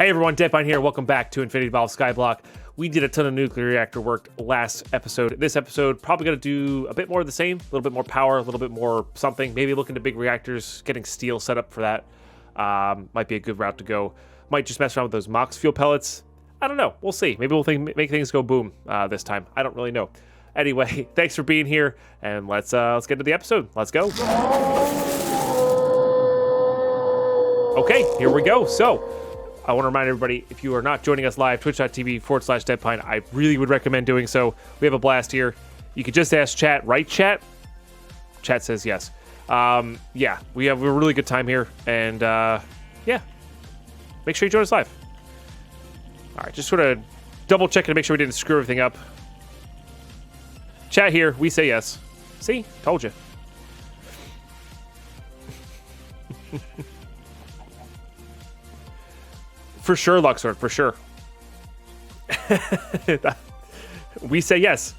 Hey everyone, Deadpine here. Welcome back to Infinity Evolved Skyblock. We did a ton of nuclear reactor work last episode. This episode, probably going to do a bit more of the same, a little bit more power, a little bit more something. Maybe look into big reactors, getting steel set up for that. Might be a good route to go. Might just mess around with those Mox fuel pellets. I don't know. We'll see. Maybe we'll make things go boom this time. I don't really know. Anyway, thanks for being here, and let's get into the episode. Let's go. Okay, here we go. So, I want to remind everybody, if you are not joining us live, twitch.tv/Deadpine, I really would recommend doing so. We have a blast here. You could just ask chat, right, chat? Chat says yes. Yeah, we have a really good time here, and yeah, make sure you join us live. All right, just sort of double checking to make sure we didn't screw everything up. Chat here, we say yes. See, told you. For sure, Luxord, for sure. We say yes.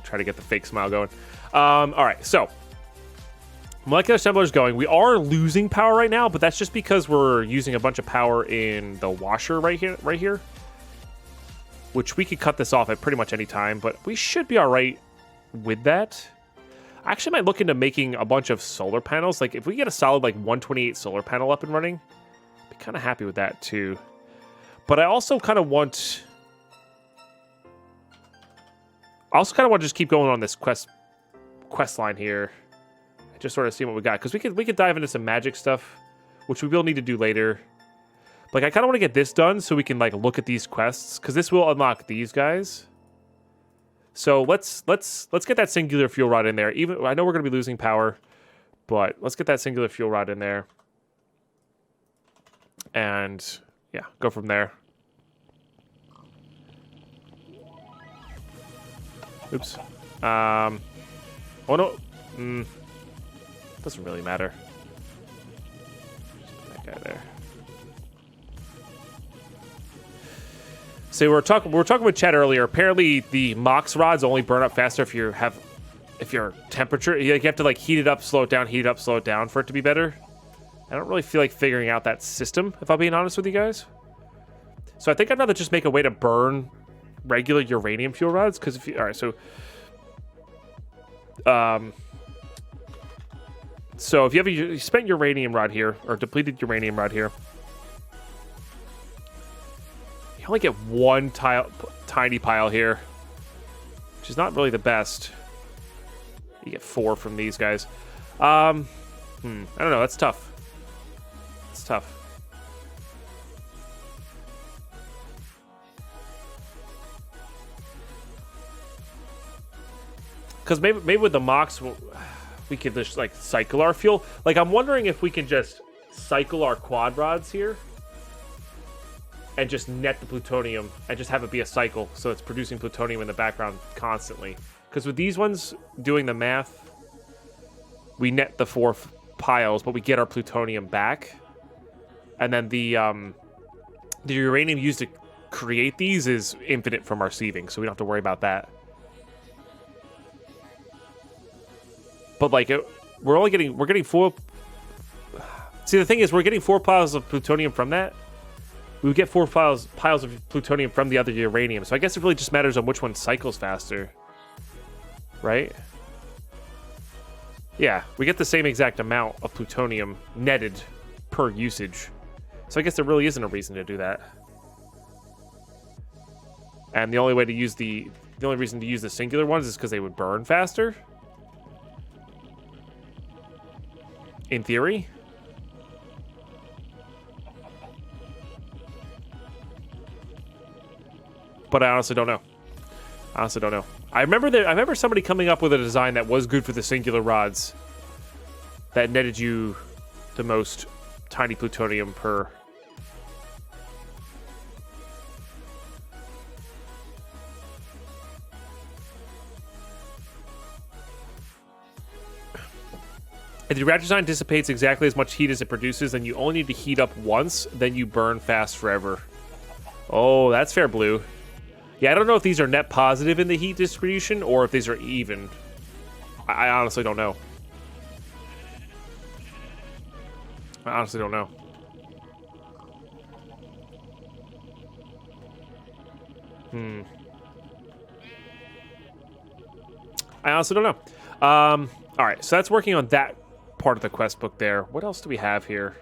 Try to get the fake smile going. All right, so molecular assembler is going. We are losing power right now, but that's just because we're using a bunch of power in the washer right here, which we could cut this off at pretty much any time, but we should be all right with that. I actually might look into making a bunch of solar panels. Like, if we get a solid, 128 solar panel up and running, I'd be kind of happy with that, too. But I also kind of want... to just keep going on this quest line here. Just sort of see what we got. Because we could dive into some magic stuff, which we will need to do later. Like, I kind of want to get this done so we can, look at these quests. Because this will unlock these guys. So let's get that singular fuel rod in there. Even I know we're going to be losing power, but let's get that singular fuel rod in there. And yeah, go from there. Oops. Oh no. Doesn't really matter. Just put that guy there. So we were talking with Chad earlier. Apparently, the Mox rods only burn up faster if your temperature. You have to heat it up, slow it down, heat it up, slow it down for it to be better. I don't really feel like figuring out that system, if I'm being honest with you guys. So I think I'd rather just make a way to burn regular uranium fuel rods. Because all right, so if you spent uranium rod here or depleted uranium rod here. You only get one tiny pile here, which is not really the best. You get 4 from these guys. I don't know. That's tough. It's tough. Because maybe with the Mox, we could just cycle our fuel. I'm wondering if we can just cycle our quad rods here. And just net the plutonium and just have it be a cycle so it's producing plutonium in the background constantly. Because with these ones, doing the math, we net the 4 piles, but we get our plutonium back. And then the uranium used to create these is infinite from our sieving, so we don't have to worry about that. But we're getting 4. See, the thing is, we're getting 4 piles of plutonium from that. We would get 4 piles of plutonium from the other uranium. So I guess it really just matters on which one cycles faster. Right? Yeah, we get the same exact amount of plutonium netted per usage. So I guess there really isn't a reason to do that. And the only reason to use the singular ones is because they would burn faster. In theory. But I honestly don't know. I remember somebody coming up with a design that was good for the singular rods that netted you the most tiny plutonium per. If the reactor design dissipates exactly as much heat as it produces, then you only need to heat up once, then you burn fast forever. Oh, that's fair, Blue. Yeah, I don't know if these are net positive in the heat distribution or if these are even. I honestly don't know. I honestly don't know. I honestly don't know. All right, so that's working on that part of the quest book there. What else do we have here?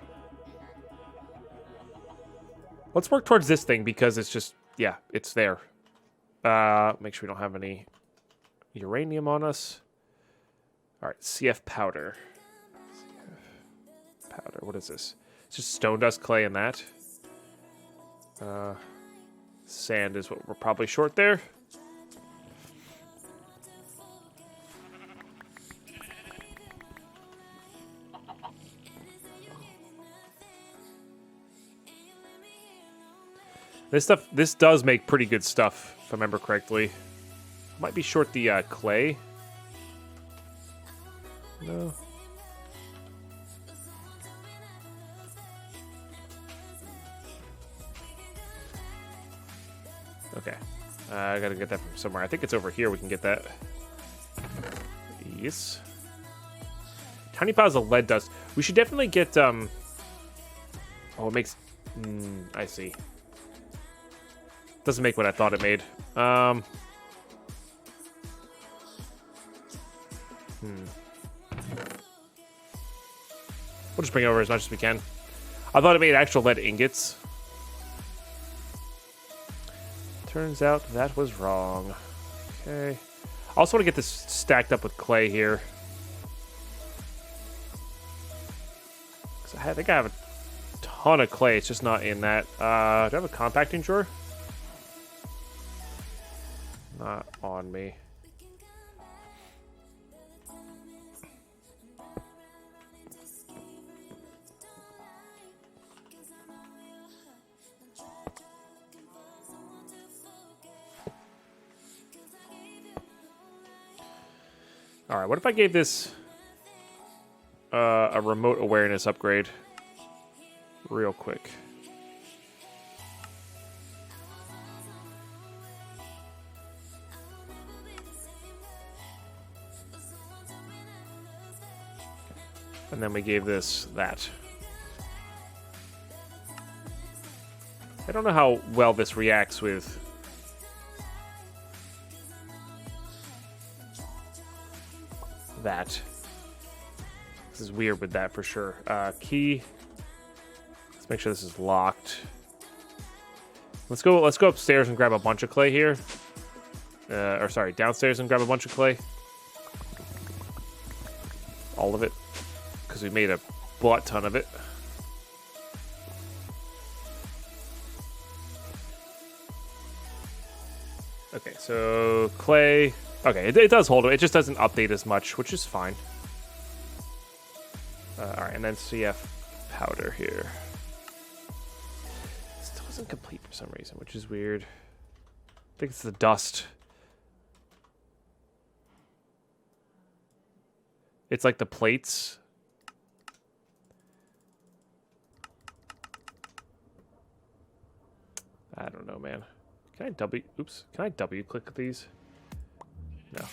Let's work towards this thing because it's just, yeah, it's there. Make sure we don't have any uranium on us. All right, CF powder. CF powder, what is this? It's just stone dust, clay, and that. Sand is what we're probably short there. This does make pretty good stuff, if I remember correctly. Might be short the clay. No. Okay. I gotta get that from somewhere. I think it's over here we can get that. Yes. Tiny piles of lead dust. We should definitely get, Oh, it makes... I see. Doesn't make what I thought it made. We'll just bring over as much as we can. I thought it made actual lead ingots. Turns out that was wrong. Okay. I also want to get this stacked up with clay here. I think I have a ton of clay. It's just not in that. Do I have a compacting drawer? Not on me. All right, what if I gave this a remote awareness upgrade real quick? And then we gave this that. I don't know how well this reacts with that. This is weird with that for sure. Key. Let's make sure this is locked. Let's go upstairs and grab a bunch of clay here. Or sorry, downstairs and grab a bunch of clay. All of it. Because we made a butt ton of it. Okay, so clay. Okay, it does hold it. It just doesn't update as much, which is fine. All right, and then CF powder here. Still isn't complete for some reason, which is weird. I think it's the dust. It's like the plates. I don't know, man. Can I W click these? No.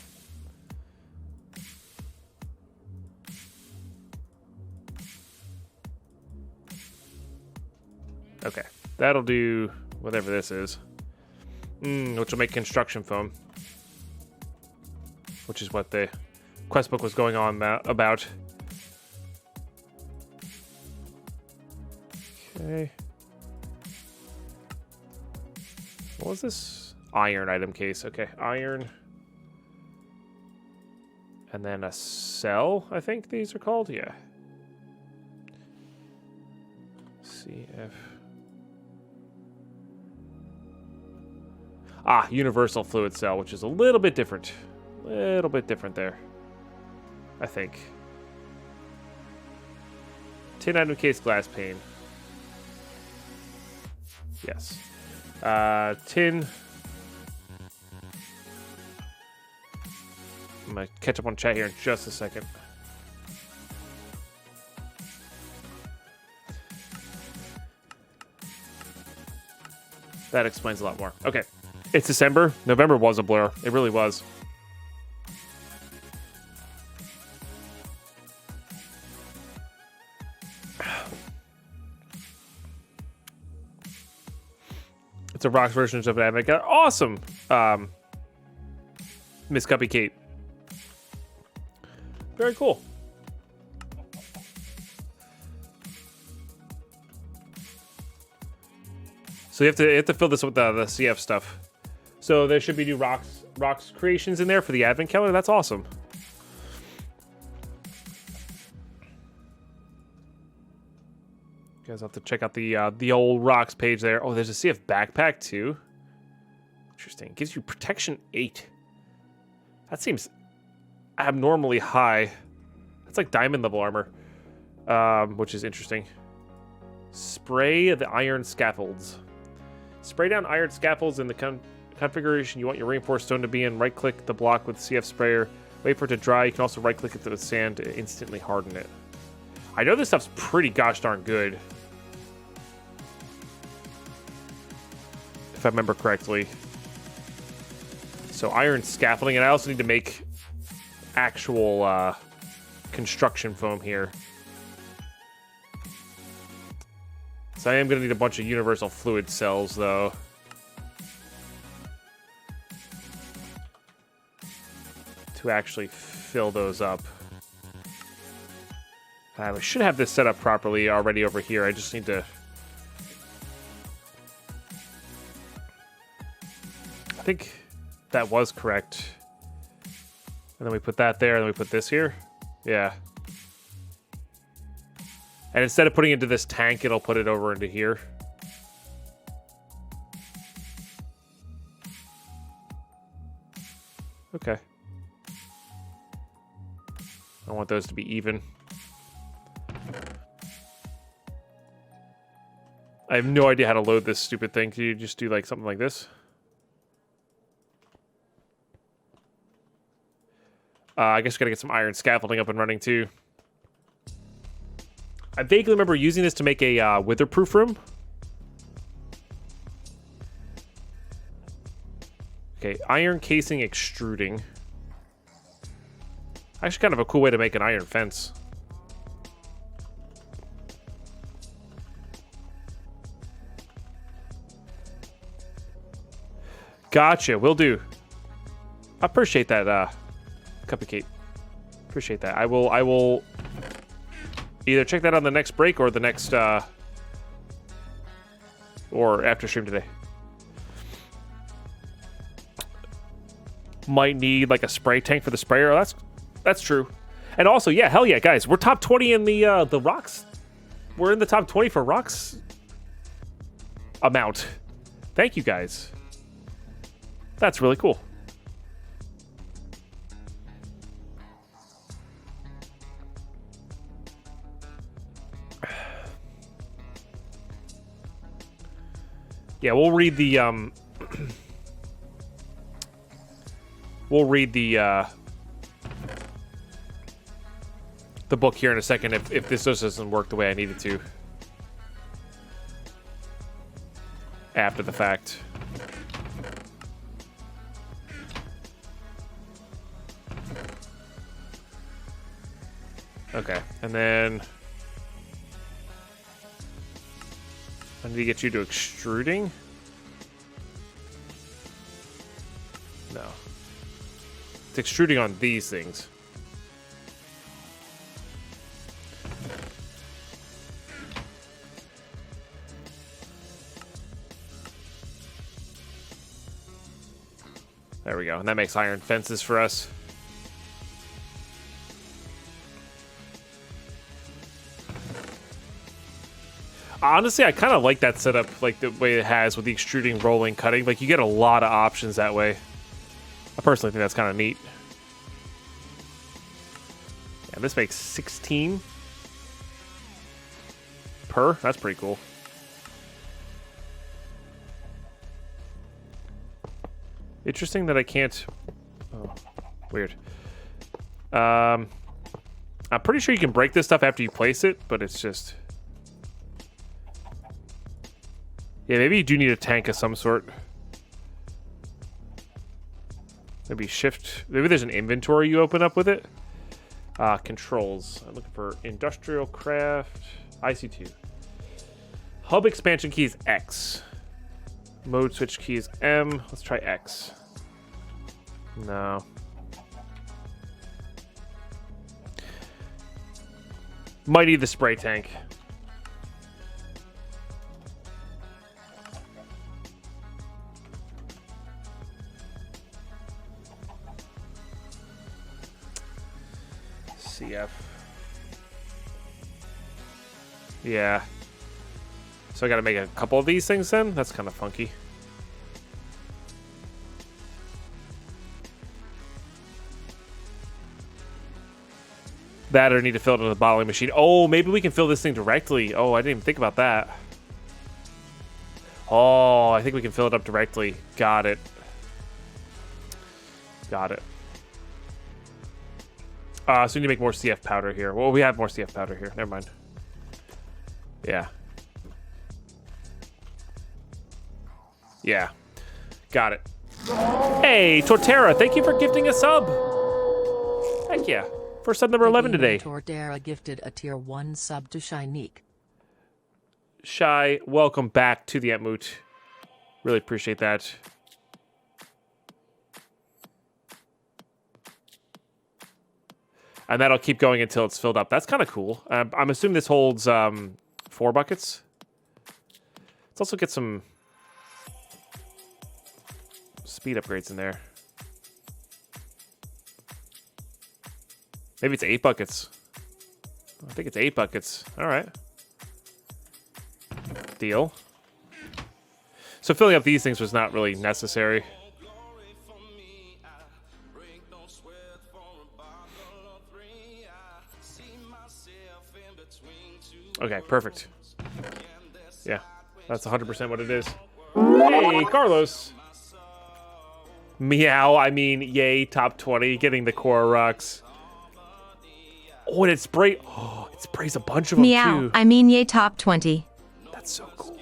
Okay. That'll do whatever this is. Which will make construction foam. Which is what the quest book was going on about. Okay. What was this? Iron item case. Okay, iron. And then a cell, I think these are called. Yeah. CF. Universal fluid cell, which is a little bit different. Little bit different there. I think. Tin item case, glass pane. Yes. Tin. I'm going to catch up on chat here in just a second. That explains a lot more. Okay. It's December. November was a blur. It really was. It's a rocks version of an advent calendar. Awesome, Miss Cuppy Kate. Very cool. So you have to fill this with the CF stuff. So there should be new rocks creations in there for the advent calendar. That's awesome. You guys have to check out the old rocks page there. Oh, there's a CF backpack too. Interesting. Gives you protection 8. That seems abnormally high. That's like diamond level armor, which is interesting. Spray the iron scaffolds. Spray down iron scaffolds in the configuration you want your reinforced stone to be in. Right click the block with CF sprayer. Wait for it to dry. You can also right click it to the sand to instantly harden it. I know this stuff's pretty gosh darn good, if I remember correctly. So iron scaffolding, and I also need to make actual construction foam here. So I am going to need a bunch of universal fluid cells, though. To actually fill those up. I should have this set up properly already over here. I just need to... I think that was correct. And then we put that there, and then we put this here. Yeah. And instead of putting it into this tank, it'll put it over into here. Okay. I want those to be even. I have no idea how to load this stupid thing. Can you just do like something like this? I guess we gotta get some iron scaffolding up and running too. I vaguely remember using this to make a witherproof room. Okay, iron casing extruding. Actually kind of a cool way to make an iron fence. Gotcha, will do. I appreciate that, Cupcake. Appreciate that. I will either check that on the next break or the next, or after stream today. Might need like a spray tank for the sprayer. Oh, that's true. And also, yeah, hell yeah, guys, we're top 20 in the rocks. We're in the top 20 for rocks amount. Thank you, guys. That's really cool. Yeah, we'll read the book here in a second if this just doesn't work the way I need it to after the fact. Okay, and then I need to get you to extruding. No. It's extruding on these things. There we go. And that makes iron fences for us. Honestly, I kind of like that setup, like the way it has with the extruding, rolling, cutting. Like, you get a lot of options that way. I personally think that's kind of neat. Yeah, this makes 16 per. That's pretty cool. Interesting that I can't... Oh, weird. I'm pretty sure you can break this stuff after you place it, but it's just... Yeah, maybe you do need a tank of some sort. Maybe shift. Maybe there's an inventory you open up with it. Controls. I'm looking for industrial craft. IC2. Hub expansion key is X. Mode switch key is M. Let's try X. No. Might need the spray tank. CF. Yeah. So I gotta make a couple of these things then? That's kind of funky. That or need to fill it in the bottling machine. Oh, maybe we can fill this thing directly. Oh, I didn't even think about that. Oh, I think we can fill it up directly. Got it. Got it. So we need to make more CF powder here. Well, we have more CF powder here. Never mind. Yeah. Yeah. Got it. Hey, Torterra, thank you for gifting a sub. Heck yeah. First sub number 11 today. Torterra gifted a tier 1 sub to Shinique. Shy, welcome back to the Etmoot. Really appreciate that. And that'll keep going until it's filled up. That's kind of cool. I'm assuming this holds 4 buckets. Let's also get some speed upgrades in there. Maybe it's 8 buckets. I think it's 8 buckets. All right. Deal. So filling up these things was not really necessary. Okay, perfect. Yeah, that's 100% what it is. Hey, Carlos. Meow, I mean, yay, top 20, getting the core rocks. Oh, and it sprays a bunch of them, Meow, too. I mean, yay, top 20. That's so cool.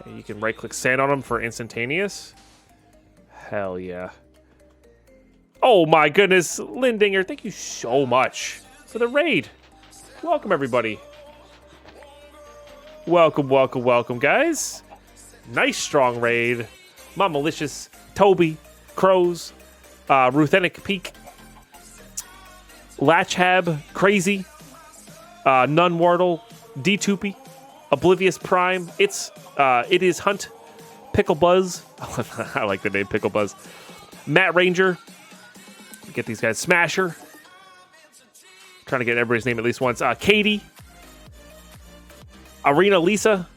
Okay, you can right-click sand on them for instantaneous. Hell yeah. Oh, my goodness. Lindinger, thank you so much for the raid. Welcome, everybody. Welcome, welcome, welcome, guys. Nice, strong raid. My malicious Toby, Crows, Ruthenic Peak, Latchhab, Crazy, Nunwardle, D-Toopy, Oblivious Prime. It is Hunt, Pickle Buzz. I like the name Pickle Buzz. Matt Ranger. Get these guys. Smasher. Trying to get everybody's name at least once. Katie. Arena Lisa.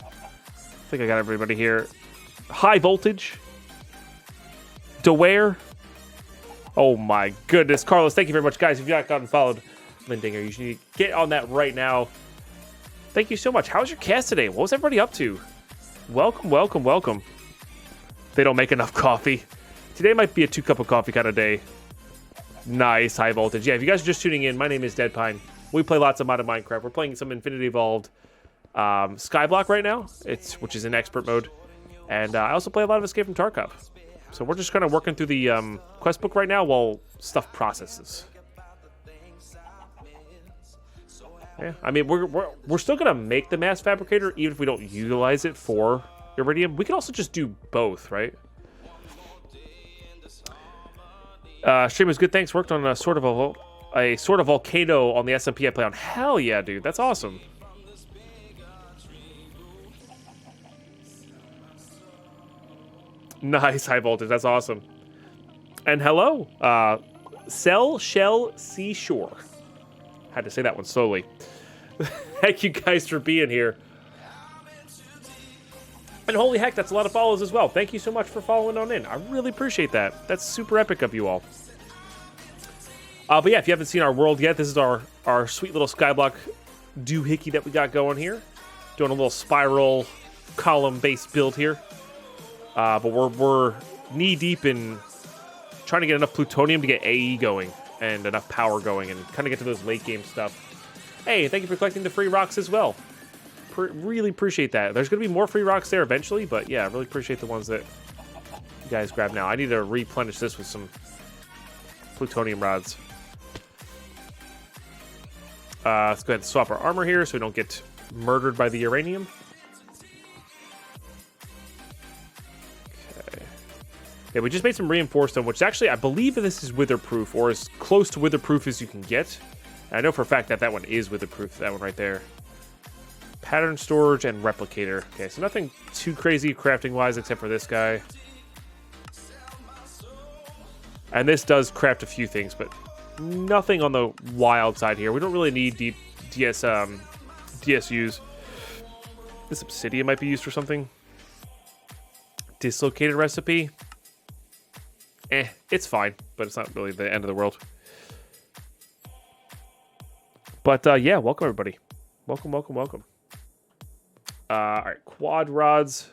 I think I got everybody here. High Voltage. Deware. Oh my goodness. Carlos, thank you very much. Guys, if you've not gotten followed Lindinger, you should get on that right now. Thank you so much. How was your cast today? What was everybody up to? Welcome, welcome, welcome. They don't make enough coffee. Today might be a 2-cup of coffee kind of day. Nice, High Voltage. Yeah, if you guys are just tuning in, my name is Deadpine. We play lots of modded Minecraft. We're playing some Infinity Evolved Skyblock right now, which is in expert mode. And I also play a lot of Escape from Tarkov. So we're just kind of working through the quest book right now while stuff processes. Yeah, I mean, we're still going to make the mass fabricator even if we don't utilize it for Iridium. We can also just do both, right? Stream was good, thanks. Worked on a sort of volcano on the SMP I play on. Hell yeah, dude. That's awesome. Nice, High Voltage. That's awesome. And hello, Cell Shell Seashore. Had to say that one slowly. Thank you guys for being here. And holy heck, that's a lot of follows as well. Thank you so much for following on in. I really appreciate that. That's super epic of you all. But yeah, if you haven't seen our world yet, this is our sweet little Skyblock doohickey that we got going here. Doing a little spiral column-based build here. But we're knee-deep in trying to get enough plutonium to get AE going and enough power going and kind of get to those late-game stuff. Hey, thank you for collecting the free rocks as well. Really appreciate that. There's going to be more free rocks there eventually, but yeah, I really appreciate the ones that you guys grab now. I need to replenish this with some plutonium rods. Let's go ahead and swap our armor here so we don't get murdered by the uranium. Yeah, we just made some reinforced stone, which actually, I believe this is witherproof, or as close to witherproof as you can get. And I know for a fact that that one is witherproof, that one right there. Pattern storage and replicator. Okay, so nothing too crazy crafting-wise except for this guy. And this does craft a few things, but nothing on the wild side here. We don't really need DSUs. This obsidian might be used for something. Dislocated recipe. It's fine, but it's not really the end of the world. But yeah, welcome everybody. Welcome, welcome, welcome. All right, quad rods.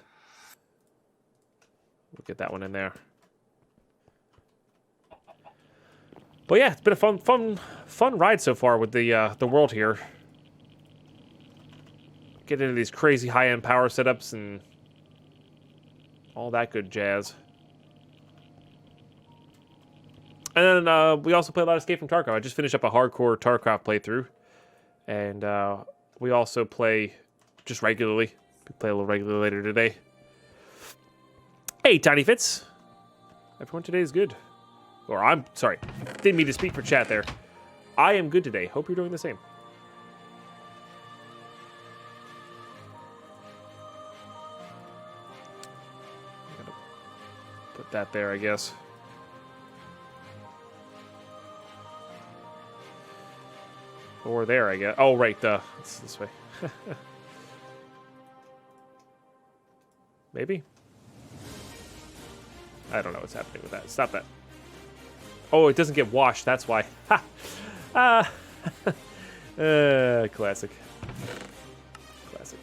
We'll get that one in there. But yeah, it's been a fun ride so far with the world here. Get into these crazy high-end power setups and all that good jazz. And then we also play a lot of Escape from Tarkov. I just finished up a hardcore Thaumcraft playthrough, and we also play just regularly. We play a little regularly later today. Hey, Tiny Fits. Everyone today is good. Or I'm sorry, didn't mean to speak for chat there. I am good today. Hope you're doing the same. I'm gonna put that there, I guess. Or there, I guess. Oh, right, it's this way. Maybe? I don't know what's happening with that. Stop that. Oh, it doesn't get washed. That's why. Ha! Classic. Classic.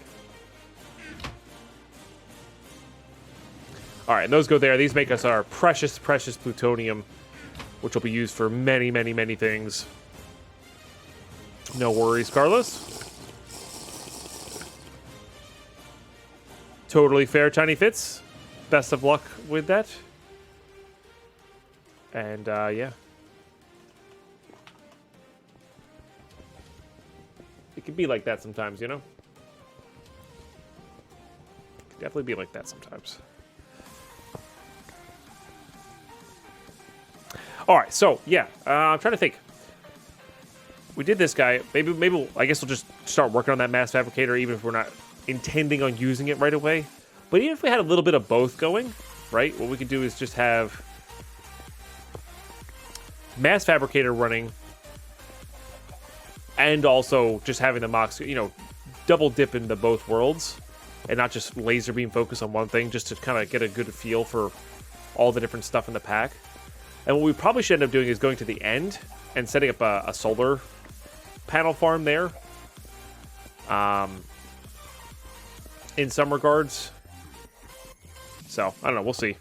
All right, and those go there. These make us our precious, precious plutonium, which will be used for many, many, many things. No worries, Carlos. Totally fair, Tiny Fits. Best of luck with that. And, yeah. It can be like that sometimes, you know? It can definitely be like that sometimes. Alright, so, yeah. I'm trying to think. We did this guy. Maybe I guess we'll just start working on that mass fabricator, even if we're not intending on using it right away. But even if we had a little bit of both going, right? What we could do is just have mass fabricator running, and also just having the Mox, you know, double dip into both worlds, and not just laser beam focus on one thing, just to kind of get a good feel for all the different stuff in the pack. And what we probably should end up doing is going to the end and setting up a solar panel farm there. In some regards. So, I don't know. We'll see.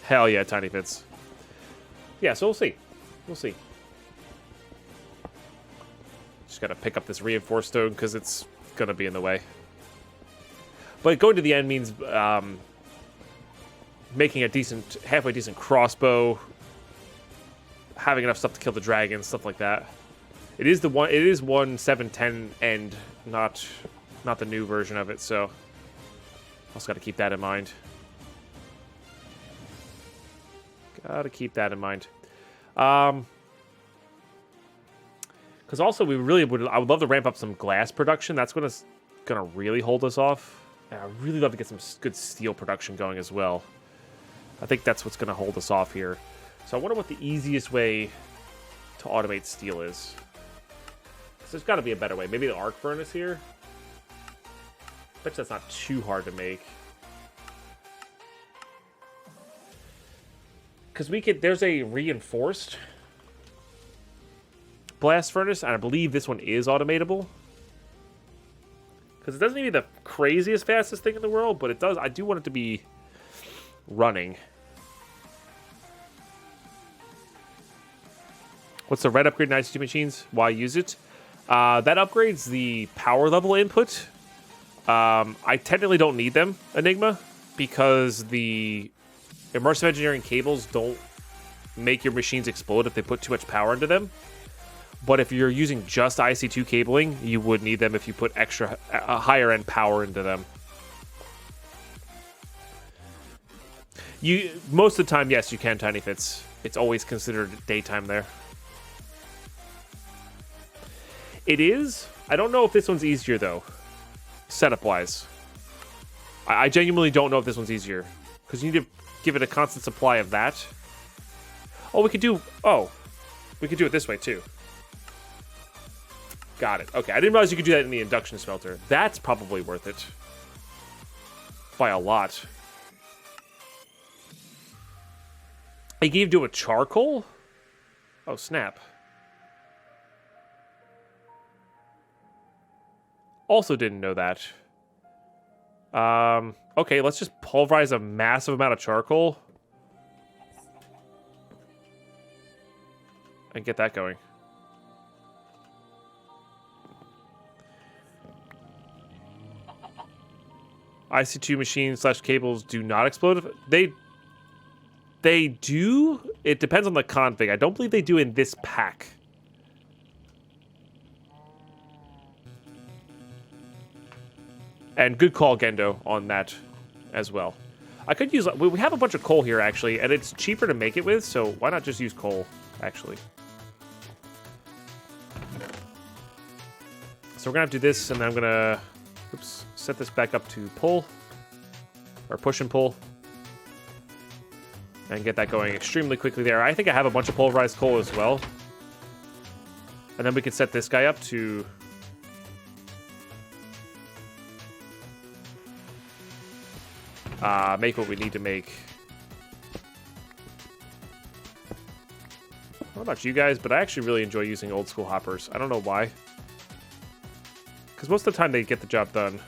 Hell yeah, Tiny Fits. Yeah, so we'll see. We'll see. Just gotta pick up this reinforced stone because it's gonna be in the way. But going to the end means making a decent, halfway decent crossbow, having enough stuff to kill the dragon, stuff like that. It is 1.7.10 end, not the new version of it, so also got to keep that in mind. Gotta keep that in mind. Because also I would love to ramp up some glass production. That's gonna really hold us off. And I'd really love to get some good steel production going as well. I think that's what's gonna hold us off here. So I wonder what the easiest way to automate steel is. So there's got to be a better way. Maybe the arc furnace here. Bet you that's not too hard to make. Because there's a reinforced blast furnace, and I believe this one is automatable. Because it doesn't need to be the craziest, fastest thing in the world, but it does. I do want it to be running. What's the red upgrade in ICT machines? Why use it? That upgrades the power level input. I technically don't need them, Enigma, because the Immersive Engineering cables don't make your machines explode if they put too much power into them. But if you're using just IC2 cabling, you would need them if you put extra higher end power into them. Most of the time, yes, you can, Tiny Fits. It's always considered daytime there. It is. I don't know if this one's easier, though. Setup-wise. I genuinely don't know if this one's easier. Because you need to give it a constant supply of that. Oh, we could do... Oh. We could do it this way, too. Got it. Okay, I didn't realize you could do that in the induction smelter. That's probably worth it. By a lot. I gave to a charcoal? Oh, snap. Also didn't know that. Okay, let's just pulverize a massive amount of charcoal. And get that going. IC2 machines / cables do not explode. They do. It depends on the config. I don't believe they do in this pack. And good call, Gendo, on that as well. I could use... We have a bunch of coal here, actually, and it's cheaper to make it with, so why not just use coal, actually? So we're going to have to do this, and then I'm going to... Oops. Set this back up to pull. Or push and pull. And get that going extremely quickly there. I think I have a bunch of pulverized coal as well. And then we can set this guy up to... make what we need to make. I don't know about you guys, but I actually really enjoy using old school hoppers. I don't know why. Because most of the time they get the job done.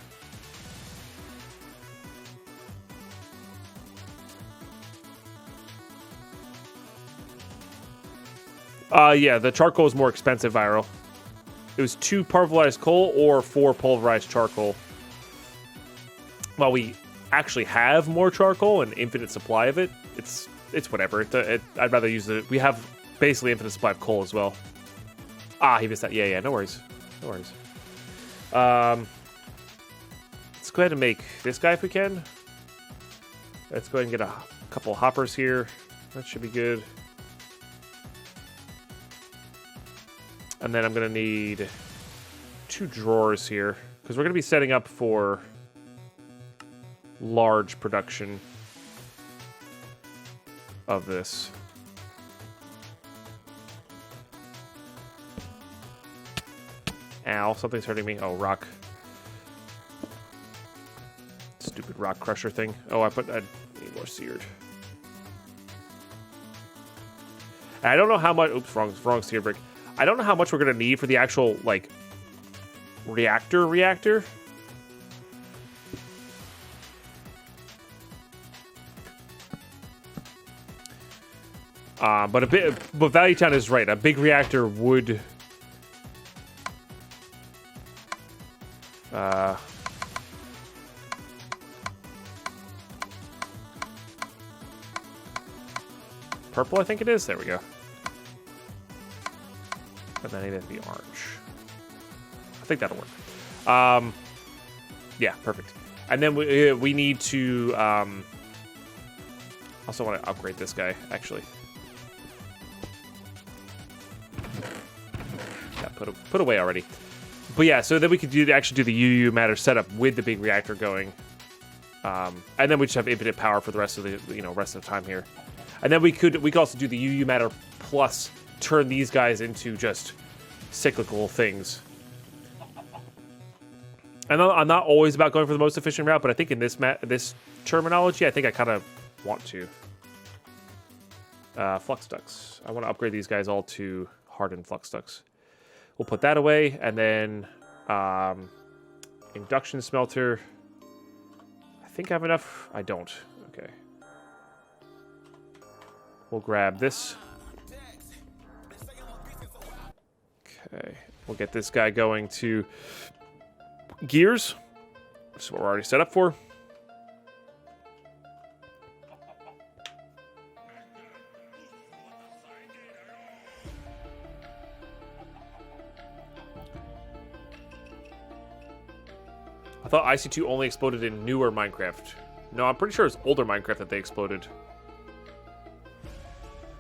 Yeah, the charcoal is more expensive, Viral. It was 2 pulverized coal or 4 pulverized charcoal. Well, we actually have more charcoal and infinite supply of it. It's whatever. I'd rather use it. We have basically infinite supply of coal as well. Ah, he missed that. Yeah, no worries. No worries. Let's go ahead and make this guy if we can. Let's go ahead and get a couple hoppers here. That should be good. And then I'm going to need 2 drawers here, because we're going to be setting up for large production of this. Ow, something's hurting me. Oh, rock. Stupid rock crusher thing. Oh, I need more seared. And I don't know how much... Oops, wrong seared brick. I don't know how much we're going to need for the actual, like, reactor. But Valuetown is right. A big reactor would... purple, I think it is. There we go. And then I need it to be orange. I think that'll work. Yeah, perfect. And then we need to... also want to upgrade this guy, actually. Yeah, put away already. But yeah, so then we could actually do the UU matter setup with the big reactor going. And then we just have infinite power for the rest of the rest of the time here. And then we could also do the UU matter plus turn these guys into just cyclical things. And I'm not always about going for the most efficient route, but I think in this terminology, I think I kind of want to. Flux ducts. I want to upgrade these guys all to hardened flux ducts. We'll put that away, and then induction smelter. I think I have enough. I don't. Okay. We'll grab this. Okay. We'll get this guy going to gears. Which is what we're already set up for. I thought IC2 only exploded in newer Minecraft. No, I'm pretty sure it's older Minecraft that they exploded.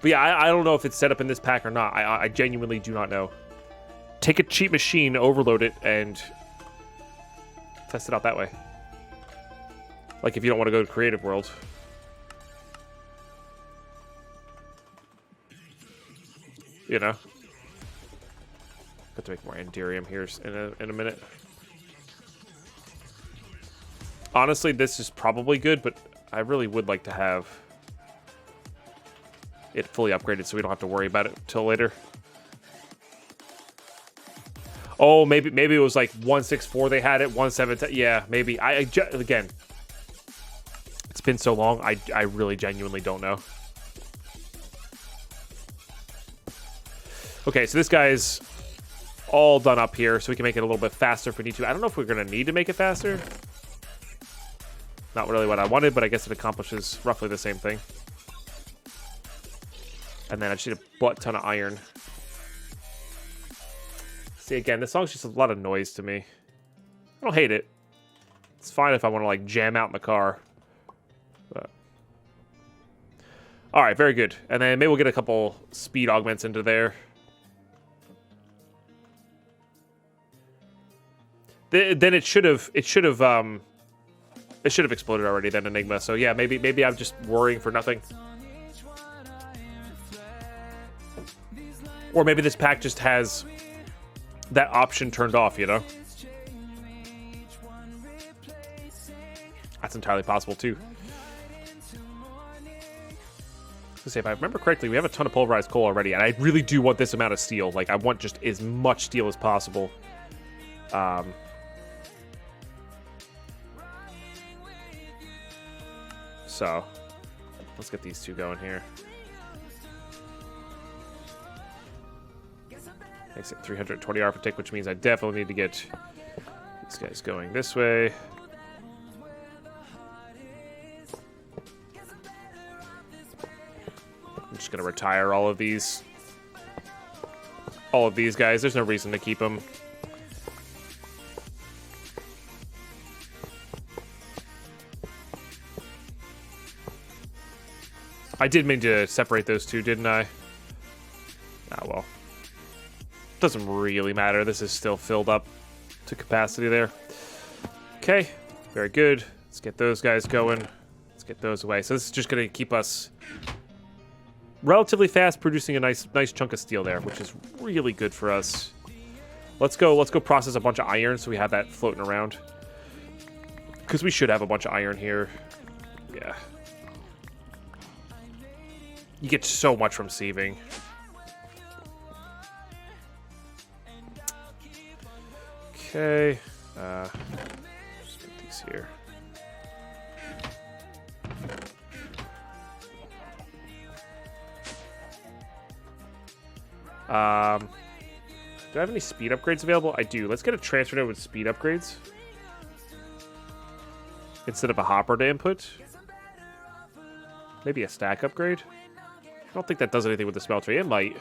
But yeah, I don't know if it's set up in this pack or not. I genuinely do not know. Take a cheap machine, overload it, and test it out that way. Like if you don't want to go to Creative World. You know? Got to make more Andirium here in a minute. Honestly, this is probably good, but I really would like to have it fully upgraded so we don't have to worry about it till later. Oh, maybe it was like 164 they had it, 117. Yeah, maybe. Again, it's been so long, I really genuinely don't know. Okay, so this guy's all done up here, so we can make it a little bit faster if we need to. I don't know if we're going to need to make it faster. Not really what I wanted, but I guess it accomplishes roughly the same thing. And then I just need a butt ton of iron. See, again, this song's just a lot of noise to me. I don't hate it. It's fine if I want to, like, jam out in the car. But... Alright, very good. And then maybe we'll get a couple speed augments into there. Then it should have exploded already, then, Enigma. So yeah, maybe I'm just worrying for nothing. Or maybe this pack just has that option turned off, you know? That's entirely possible, too. Let's say, if I remember correctly, we have a ton of pulverized coal already, and I really do want this amount of steel. Like, I want just as much steel as possible. So, let's get these two going here. Makes it 320 arithmetic, which means I definitely need to get these guys going this way. I'm just gonna retire all of these guys. There's no reason to keep them. I did mean to separate those two, didn't I? Ah, well. Doesn't really matter. This is still filled up to capacity there. Okay, very good. Let's get those guys going. Let's get those away. So this is just going to keep us relatively fast, producing a nice chunk of steel there, which is really good for us. Let's go process a bunch of iron so we have that floating around. Because we should have a bunch of iron here. Yeah. You get so much from sieving. Okay. Just put these here. Do I have any speed upgrades available? I do. Let's get a transfer node with speed upgrades. Instead of a hopper to input. Maybe a stack upgrade. I don't think that does anything with the smeltery. It might.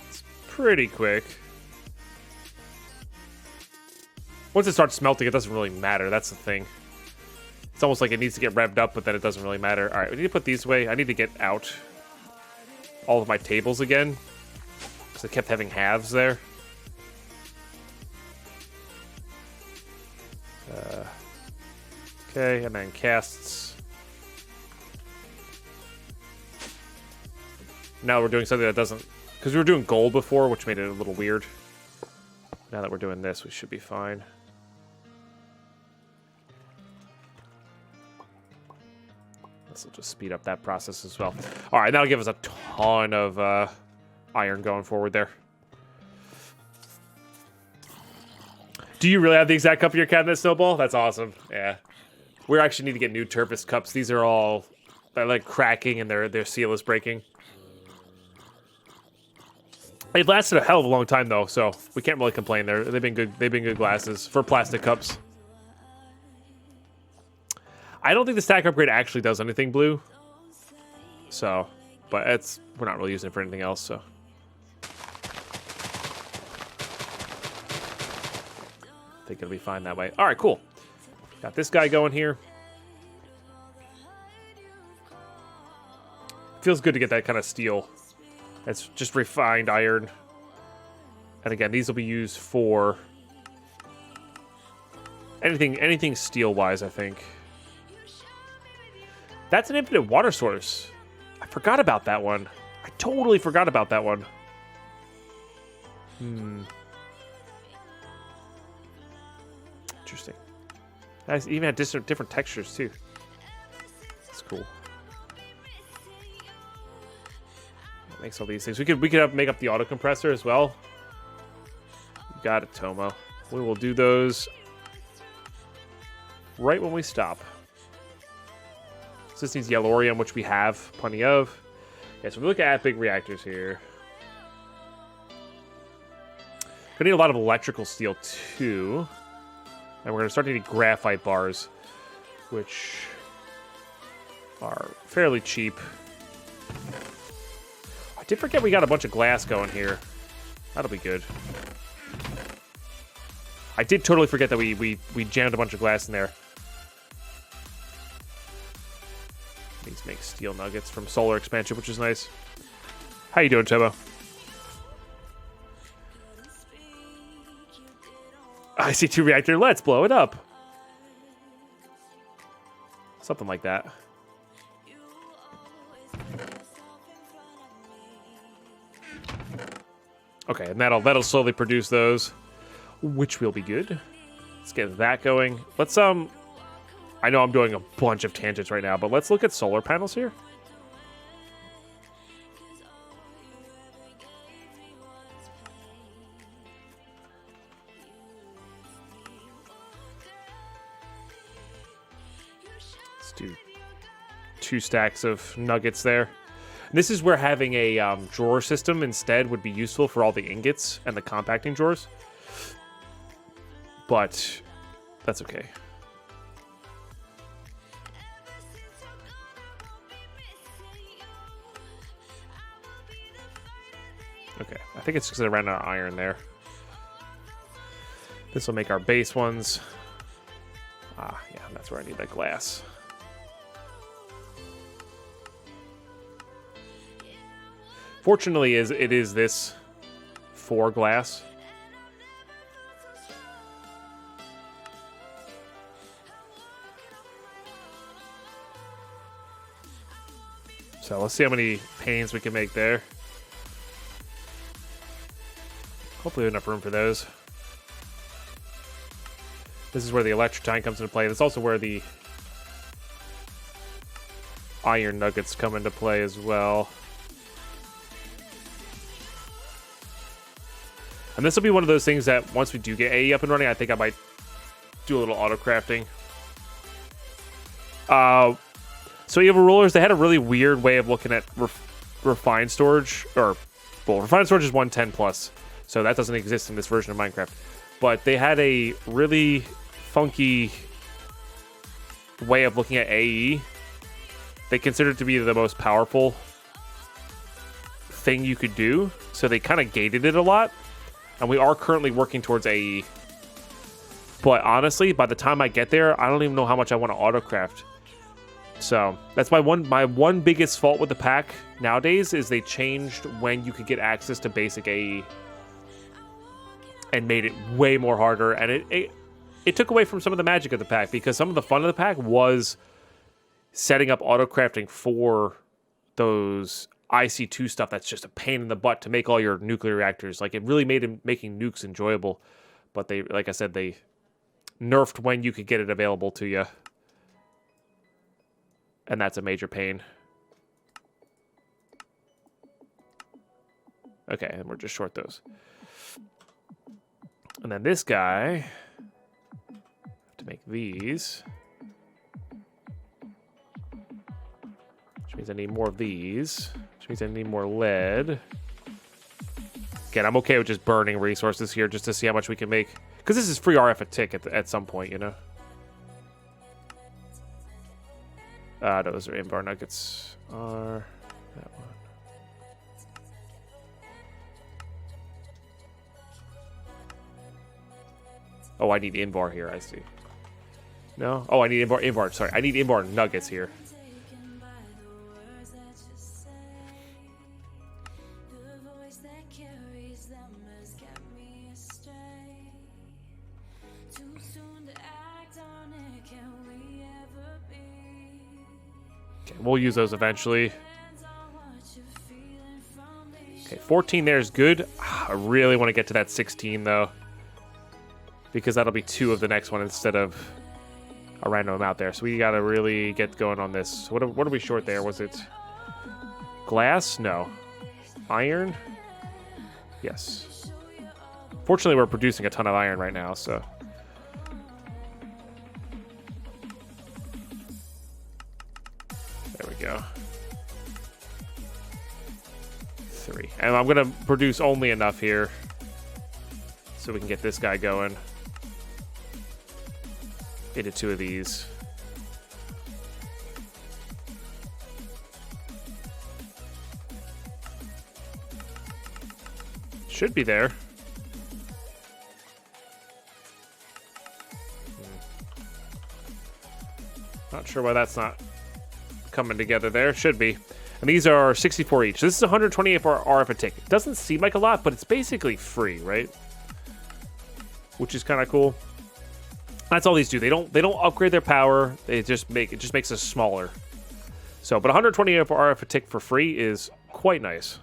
It's pretty quick. Once it starts smelting, it doesn't really matter. That's the thing. It's almost like it needs to get revved up, but then it doesn't really matter. All right, we need to put these away. I need to get out all of my tables again, because I kept having halves there. Okay, and then casts. Now we're doing something that doesn't... Because we were doing gold before, which made it a little weird. Now that we're doing this, we should be fine. This will just speed up that process as well. All right, that'll give us a ton of iron going forward there. Do you really have the exact cup of your cabinet, Snowball? That's awesome. Yeah. We actually need to get new Turpus cups. These are all... They're like cracking and their seal is breaking. They've lasted a hell of a long time, though, so we can't really complain. They've been good glasses for plastic cups. I don't think the stack upgrade actually does anything, Blue. So, but we're not really using it for anything else, so. I think it'll be fine that way. All right, cool. Got this guy going here. Feels good to get that kind of steel. It's just refined iron. And again, these will be used for anything steel-wise, I think. That's an infinite water source. I forgot about that one. I totally forgot about that one. Interesting. It even had different textures, too. That's cool. That makes all these things. We could make up the auto compressor as well. You got it, Tomo. We will do those right when we stop. So this needs yellorium, which we have plenty of. Okay, so we look at big reactors here. Gonna need a lot of electrical steel too. And we're gonna start to need graphite bars, which are fairly cheap. I did forget we got a bunch of glass going here. That'll be good. I did totally forget that we jammed a bunch of glass in there. These make steel nuggets from solar expansion, which is nice. How you doing, Tobo? I see 2 reactor. Let's blow it up. Something like that. Okay, and that'll slowly produce those, which will be good. Let's get that going. Let's I know I'm doing a bunch of tangents right now, but let's look at solar panels here. Let's do 2 stacks of nuggets there. And this is where having a drawer system instead would be useful for all the ingots and the compacting drawers. But that's okay. Okay, I think it's because I ran out of iron there. This will make our base ones. Ah, yeah, that's where I need that glass. Fortunately, it is this for glass. So let's see how many panes we can make there. Hopefully enough room for those. This is where the electrotine comes into play. That's also where the iron nuggets come into play as well. And this will be one of those things that once we do get AE up and running, I think I might do a little auto crafting. So Evil Rulers, they had a really weird way of looking at refined storage, or well, refined storage is 110 plus. So that doesn't exist in this version of Minecraft. But they had a really funky way of looking at AE. They considered it to be the most powerful thing you could do. So they kind of gated it a lot. And we are currently working towards AE. But honestly, by the time I get there, I don't even know how much I want to autocraft. So that's my one biggest fault with the pack nowadays is they changed when you could get access to basic AE. And made it way more harder, and it took away from some of the magic of the pack, because some of the fun of the pack was setting up auto crafting for those IC2 stuff that's just a pain in the butt to make all your nuclear reactors. Like, it really made making nukes enjoyable, but they, like I said, they nerfed when you could get it available to you, and that's a major pain. Okay, and we're just short those. And then this guy, to make these, which means I need more of these, which means I need more lead. Again, I'm okay with just burning resources here just to see how much we can make, because this is free RF a tick at some point, you know? No, those are invar nuggets. That one. Oh, I need inbar here. I see. No? Oh, I need inbar. Sorry, I need inbar nuggets here. Okay, we'll use those eventually. Okay, 14 there is good. I really want to get to that 16, though. Because that'll be 2 of the next one instead of a random amount there. So we got to really get going on this. What are we short there? Was it glass? No. Iron? Yes. Fortunately, we're producing a ton of iron right now, so... There we go. 3. And I'm going to produce only enough here so we can get this guy going. Into 2 of these. Should be there. Not sure why that's not coming together there. Should be. And these are 64 each. This is 128 for RF a tick. It doesn't seem like a lot, but it's basically free, right? Which is kind of cool. That's all these do. They don't upgrade their power. They just makes us smaller. So, but 128 for RF a tick for free is quite nice.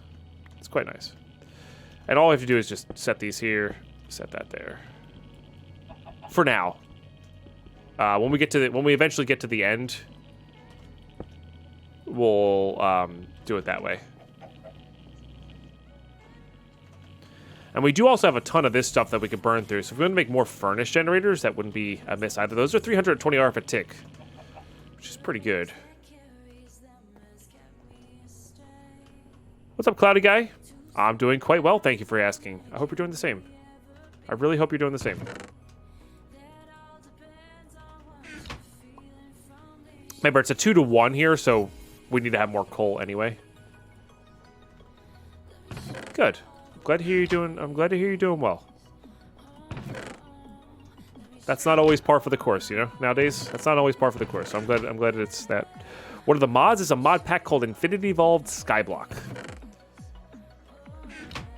It's quite nice. And all I have to do is just set these here, set that there. For now. When we eventually get to the end, we'll do it that way. And we do also have a ton of this stuff that we could burn through. So if we're going to make more furnace generators, that wouldn't be amiss either. Those are 320 RF a tick, which is pretty good. What's up, Cloudy Guy? I'm doing quite well, thank you for asking. I hope you're doing the same. I really hope you're doing the same. Remember, it's a 2-to-1 here, so we need to have more coal anyway. Good. Glad to hear you're doing. I'm glad to hear you're doing well. That's not always par for the course, you know. Nowadays, that's not always par for the course. So I'm glad it's that. One of the mods is a mod pack called Infinity Evolved Skyblock.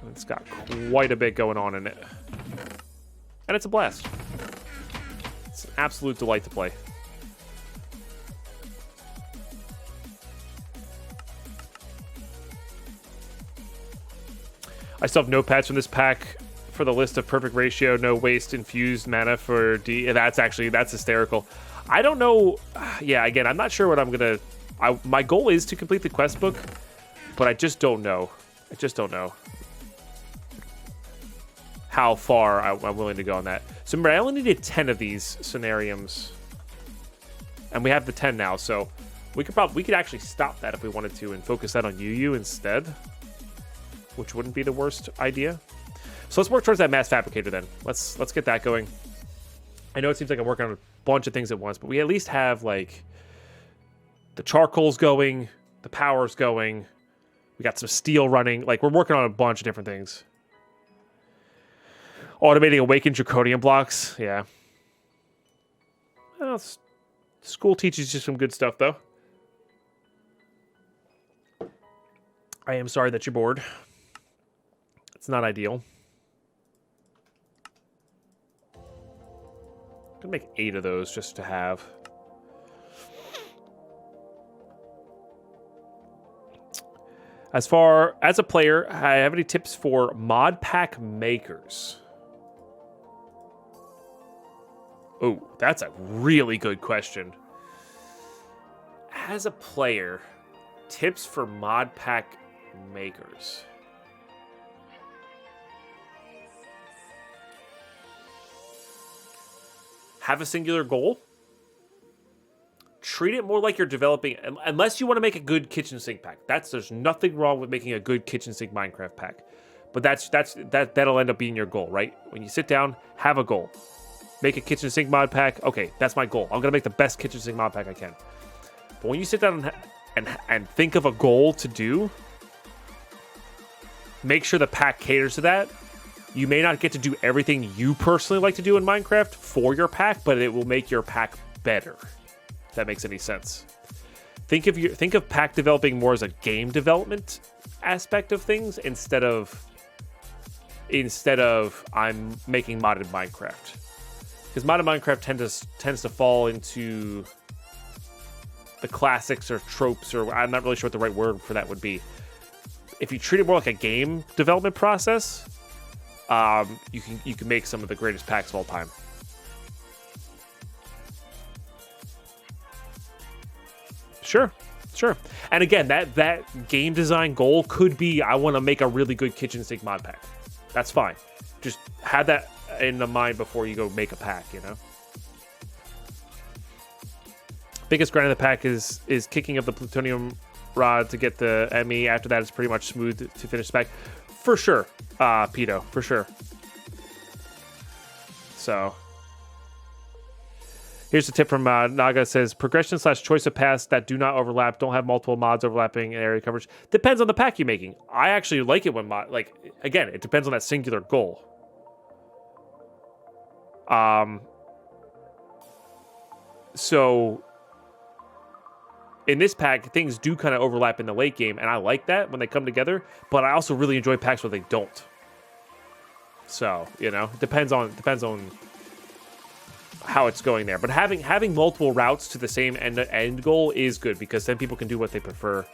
It's got quite a bit going on in it, and it's a blast. It's an absolute delight to play. I still have notepads from this pack for the list of perfect ratio, no waste, infused mana for D. That's hysterical. I don't know. Yeah, again, I'm not sure what I'm going to... My goal is to complete the quest book, but I just don't know. I just don't know how far I'm willing to go on that. So remember, I only needed 10 of these scenariums, and we have the 10 now, so we could actually stop that if we wanted to and focus that on UU instead, which wouldn't be the worst idea. So let's work towards that mass fabricator then. Let's get that going. I know it seems like I'm working on a bunch of things at once, but we at least have like the charcoal's going, the power's going, we got some steel running. Like, we're working on a bunch of different things. Automating awakened draconium blocks, yeah. Well, school teaches you some good stuff though. I am sorry that you're bored. It's not ideal. I'm gonna make 8 of those just to have. As far as a player, I have any tips for mod pack makers? Oh, that's a really good question. As a player, tips for mod pack makers. Have a singular goal. Treat it more like you're developing, unless you want to make a good kitchen sink pack. There's nothing wrong with making a good kitchen sink Minecraft pack, but that'll end up being your goal, right? When you sit down, have a goal. Make a kitchen sink mod pack. Okay, that's my goal. I'm gonna make the best kitchen sink mod pack I can. But when you sit down and think of a goal to do, make sure the pack caters to that. You may not get to do everything you personally like to do in Minecraft for your pack, but it will make your pack better. If that makes any sense. Think of pack developing more as a game development aspect of things instead of I'm making modded Minecraft. Because modded Minecraft tends to fall into the classics or tropes, or I'm not really sure what the right word for that would be. If you treat it more like a game development process, you can make some of the greatest packs of all time. Sure. And again, that game design goal could be, I want to make a really good kitchen sink mod pack. That's fine. Just have that in the mind before you go make a pack, you know? Biggest grind of the pack is kicking up the plutonium rod to get the ME. After that, it's pretty much smooth to finish the pack. For sure, Pito, for sure. So, here's a tip from Naga. It says, progression / choice of paths that do not overlap, don't have multiple mods overlapping area coverage. Depends on the pack you're making. I actually like it when again, it depends on that singular goal. So in this pack, things do kind of overlap in the late game, and I like that when they come together, but I also really enjoy packs where they don't. So, you know, it depends on how it's going there. But having multiple routes to the same end goal is good, because then people can do what they prefer,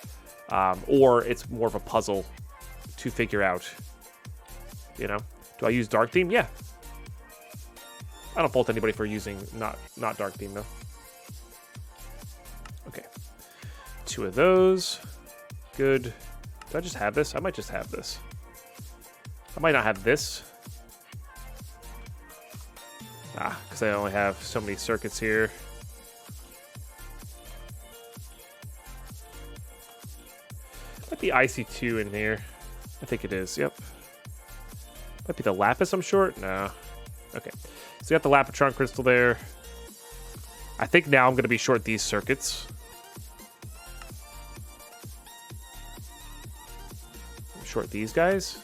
or it's more of a puzzle to figure out. You know, do I use dark theme? Yeah. I don't fault anybody for using not dark theme though. Okay, 2 of those. Good. Do I just have this? I might just have this. I might not have this. Because I only have so many circuits here. Might be IC2 in here. I think it is, yep. Might be the lapis I'm short? No. Okay. So you got the lapitron crystal there. I think now I'm going to be short these circuits. I'm short these guys.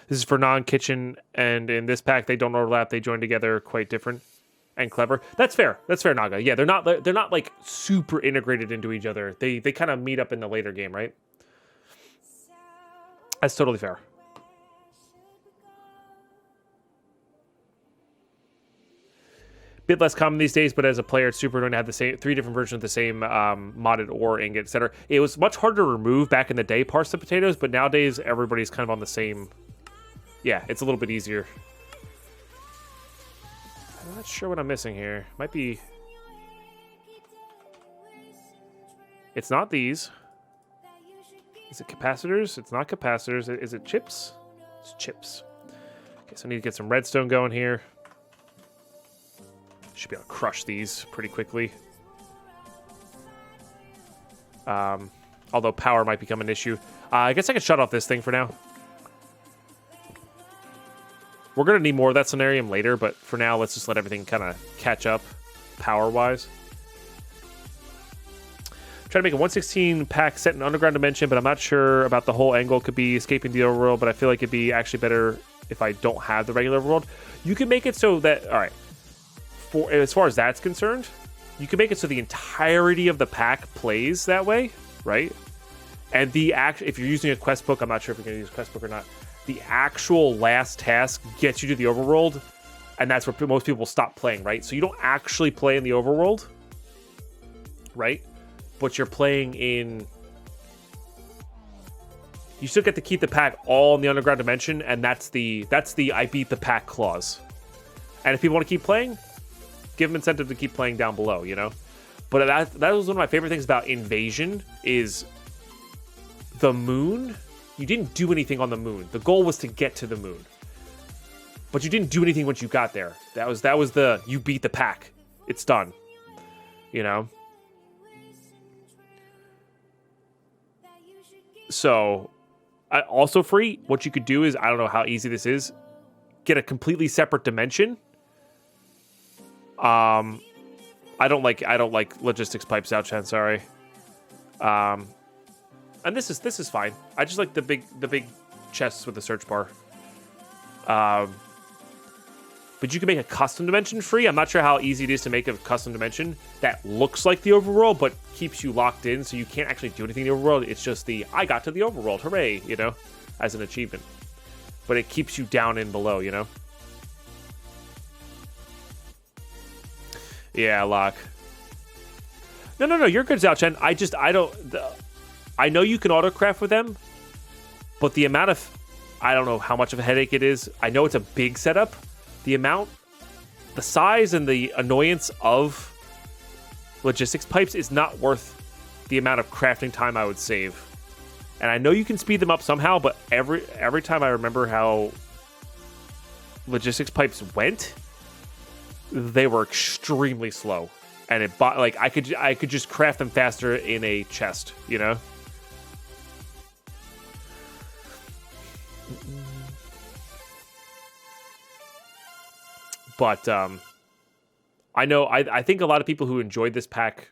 This is for non-kitchen, and in this pack they don't overlap. They join together, quite different and clever. That's fair. That's fair, Naga. Yeah, they're not like super integrated into each other. They kind of meet up in the later game, right? That's totally fair. Bit less common these days, but as a player, it's super annoying to have the same 3 different versions of the same modded ore, ingot, etc. It was much harder to remove back in the day, parts of potatoes, but nowadays everybody's kind of on the same. Yeah, it's a little bit easier. I'm not sure what I'm missing here. Might be. It's not these. Is it capacitors? It's not capacitors. Is it chips? It's chips. Okay, so I need to get some redstone going here. Should be able to crush these pretty quickly. Although power might become an issue. I guess I could shut off this thing for now. We're going to need more of that scenarium later, but for now, let's just let everything kind of catch up power-wise. Trying to make a 1/16 pack set in underground dimension, but I'm not sure about the whole angle. Could be escaping the overworld, but I feel like it'd be actually better if I don't have the regular overworld. You can make it so that, all right, for as far as that's concerned, you can make it so the entirety of the pack plays that way, right? And if you're using a quest book, I'm not sure if you're going to use a quest book or not, the actual last task gets you to the overworld, and that's where most people stop playing, right? So you don't actually play in the overworld, right? But you're playing in... You still get to keep the pack all in the underground dimension, and that's the I beat the pack clause. And if people want to keep playing, give them incentive to keep playing down below, you know? But that was one of my favorite things about Invasion, is the moon. You didn't do anything on the moon. The goal was to get to the moon. But you didn't do anything once you got there. That was the, you beat the pack. It's done. You know? So, Also free, what you could do is, I don't know how easy this is, get a completely separate dimension. I don't like logistics pipes out, Chen, sorry. And this is fine. I just like the big chests with the search bar. But you can make a custom dimension free. I'm not sure how easy it is to make a custom dimension that looks like the overworld, but keeps you locked in, so you can't actually do anything in the overworld. It's just I got to the overworld, hooray, you know, as an achievement. But it keeps you down and below, you know? Yeah, lock. No, you're good, Zhao Chen. I know you can autocraft with them, but the amount of, I don't know how much of a headache it is. I know it's a big setup. The size and the annoyance of logistics pipes is not worth the amount of crafting time I would save. And I know you can speed them up somehow, but every time I remember how logistics pipes went, they were extremely slow. And I could just craft them faster in a chest, you know? But I think a lot of people who enjoyed this pack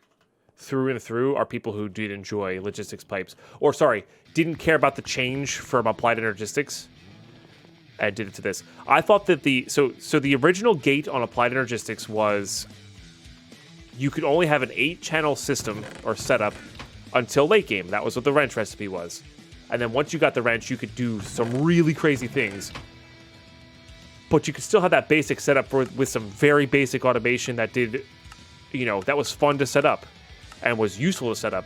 through and through are people who did enjoy logistics pipes. Or, sorry, didn't care about the change from applied energistics and did it to this. I thought that the original gate on applied energistics was you could only have an 8-channel system or setup until late game. That was what the wrench recipe was. And then once you got the wrench, you could do some really crazy things. But you could still have that basic setup with some very basic automation that did, you know, that was fun to set up and was useful to set up.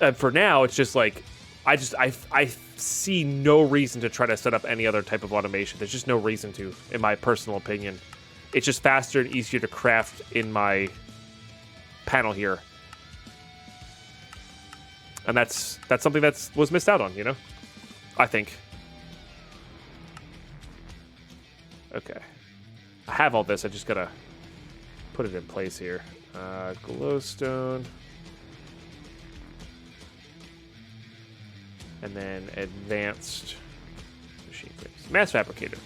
And for now, it's just like, I see no reason to try to set up any other type of automation. There's just no reason to, in my personal opinion. It's just faster and easier to craft in my panel here. And that's something that was missed out on, you know? I think. Okay. I have all this. I just gotta put it in place here. Glowstone. And then advanced machine frames. Mass Fabricator.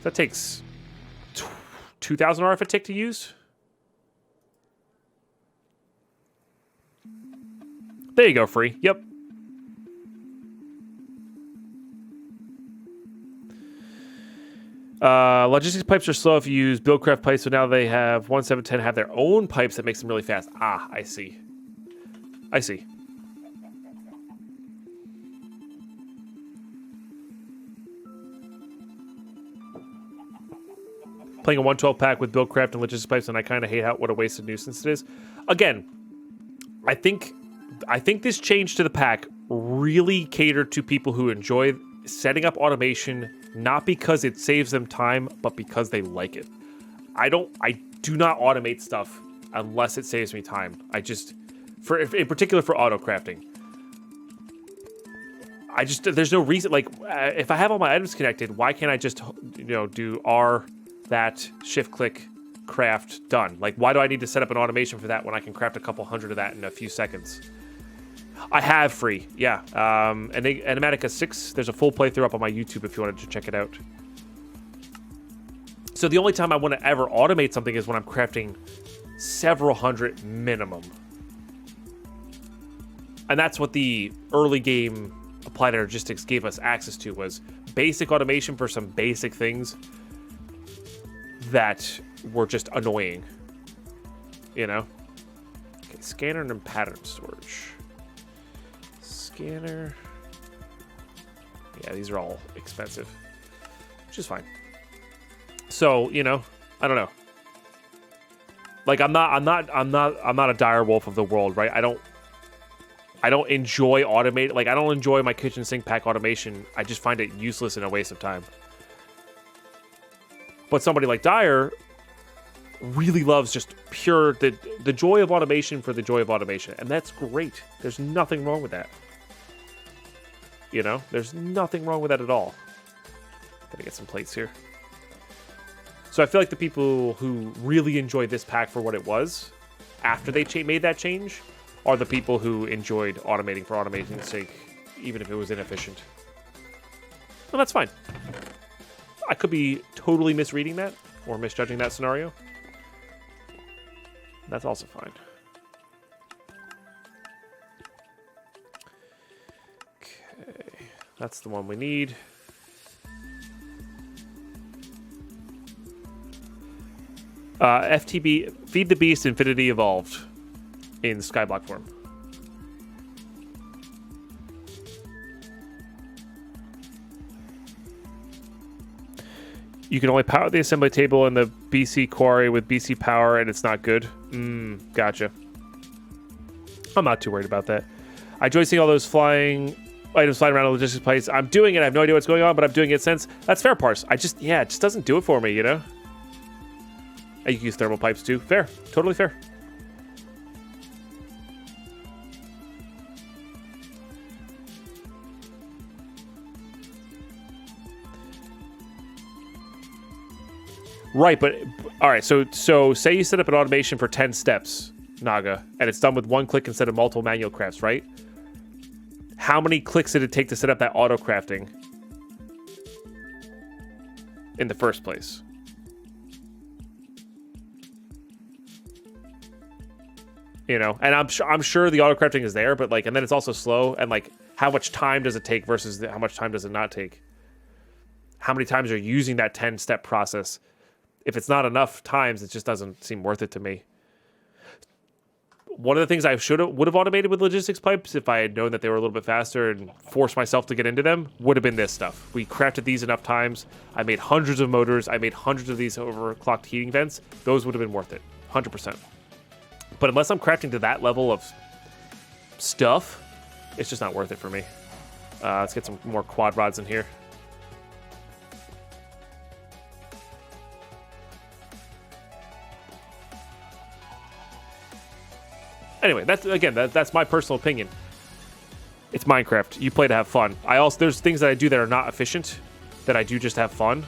That takes 2,000 RF a tick to use. There you go, free. Yep. Logistics pipes are slow if you use Buildcraft pipes, so now they have 1710 have their own pipes that makes them really fast. Ah, I see. I see. Playing a 112 pack with Buildcraft and logistics pipes, and I kind of hate what a wasted nuisance it is. Again, I think this change to the pack really catered to people who enjoy setting up automation, not because it saves them time, but because they like it. I do not automate stuff unless it saves me time. In particular for auto crafting. There's no reason, like, if I have all my items connected, why can't I just, you know, do R, that, shift click, craft, done? Like, why do I need to set up an automation for that when I can craft a couple hundred of that in a few seconds? I have free, yeah. Animatica 6, there's a full playthrough up on my YouTube if you wanted to check it out. So the only time I want to ever automate something is when I'm crafting several hundred minimum. And that's what the early game Applied Energistics gave us access to, was basic automation for some basic things that were just annoying. You know? Okay, scanner and pattern storage. Scanner. Yeah, these are all expensive, which is fine. So, you know, I don't know. Like, I'm not a dire wolf of the world, right? I don't enjoy automate. Like, I don't enjoy my kitchen sink pack automation. I just find it useless and a waste of time. But somebody like Dyer really loves just pure the joy of automation for the joy of automation, and that's great. There's nothing wrong with that. You know, there's nothing wrong with that at all. Gotta get some plates here. So I feel like the people who really enjoyed this pack for what it was after they made that change are the people who enjoyed automating for automating's sake, even if it was inefficient. Well, that's fine. I could be totally misreading that or misjudging that scenario. That's also fine. Okay, that's the one we need. FTB, Feed the Beast Infinity Evolved in Skyblock form. You can only power the assembly table in the BC quarry with BC power, and it's not good. Gotcha. I'm not too worried about that. I enjoy seeing all those flying items flying around the logistics place. I'm doing it. I have no idea what's going on, but I'm doing it since. That's fair, Parse. It just doesn't do it for me, you know? You can use thermal pipes too. Fair. Totally fair. Right, but all right, so say you set up an automation for 10 steps, Naga, and it's done with one click instead of multiple manual crafts, right? How many clicks did it take to set up that auto crafting in the first place? You know, and I'm sure the auto crafting is there, but like, and then it's also slow, and like, how much time does it take versus how much time does it not take? How many times are you using that 10-step process? If it's not enough times, it just doesn't seem worth it to me. One of the things I would have automated with logistics pipes, if I had known that they were a little bit faster and forced myself to get into them, would have been this stuff. We crafted these enough times. I made hundreds of motors. I made hundreds of these overclocked heating vents. Those would have been worth it, 100%. But unless I'm crafting to that level of stuff, it's just not worth it for me. Let's get some more quad rods in here. Anyway, that's my personal opinion. It's Minecraft. You play to have fun. There's things that I do that are not efficient, that I do just have fun.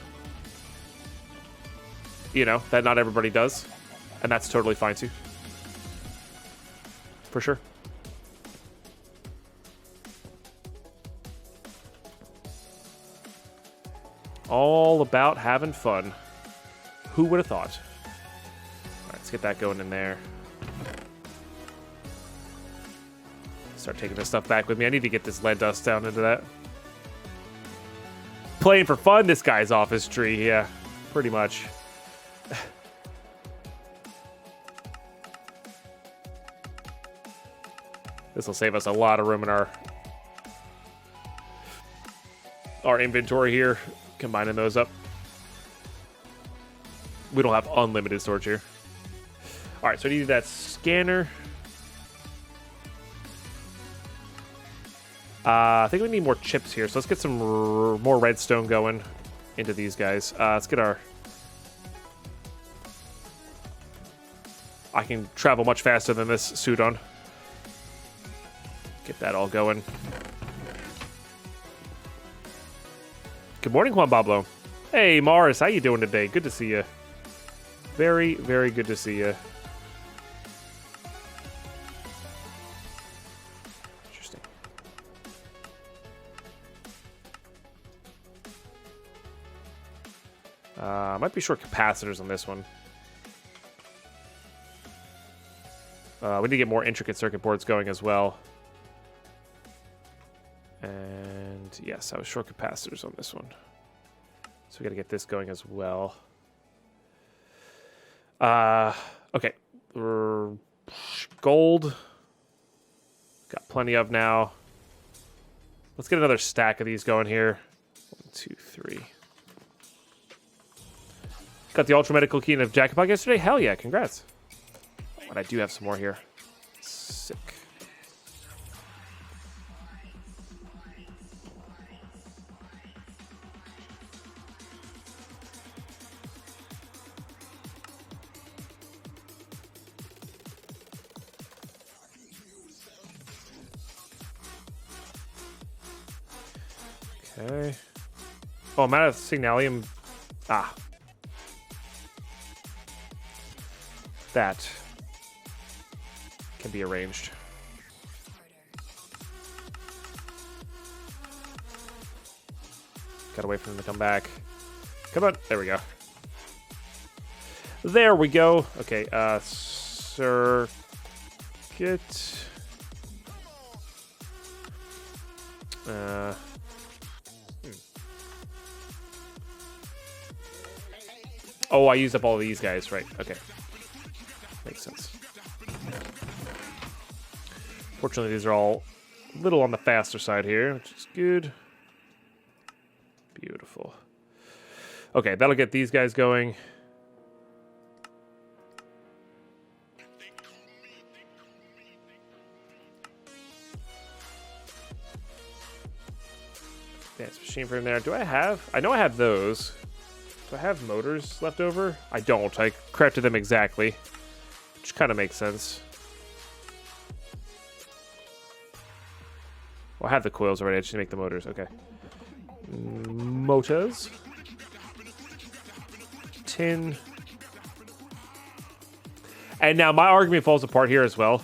You know, that not everybody does. And that's totally fine too. For sure. All about having fun. Who would have thought? All right, let's get that going in there. Start taking this stuff back with me. I need to get this lead dust down into that. Playing for fun, this guy's office tree. Yeah, pretty much. This will save us a lot of room in our inventory here, combining those up. We don't have unlimited storage here. All right, so I need that scanner. I think we need more chips here, so let's get some more redstone going into these guys. Let's get our... I can travel much faster than this suit on. Get that all going. Good morning, Juan Pablo. Hey, Morris, how you doing today? Good to see you. Very, very good to see you. Interesting. Might be short capacitors on this one. We need to get more intricate circuit boards going as well. And yes, I was short capacitors on this one. So we got to get this going as well. Okay. Gold. Got plenty of now. Let's get another stack of these going here. 1, 2, 3. Got the Ultra Medical Key of Jackpot yesterday? Hell yeah, congrats. But I do have some more here. Sick. Okay. Oh, I'm out of Signalium. That. can be arranged. Gotta wait for them to come back. Come on. There we go. There we go. Okay, circuit. Oh, I used up all these guys, right. Okay. Makes sense. Fortunately, these are all a little on the faster side here, which is good. Beautiful. Okay, that'll get these guys going. Advanced machine for in there. Do I have? I know I have those. Do I have motors left over? I don't. I crafted them exactly, which kind of makes sense. Well, I have the coils already. I just need to make the motors. Okay. Motors. Tin. And now my argument falls apart here as well.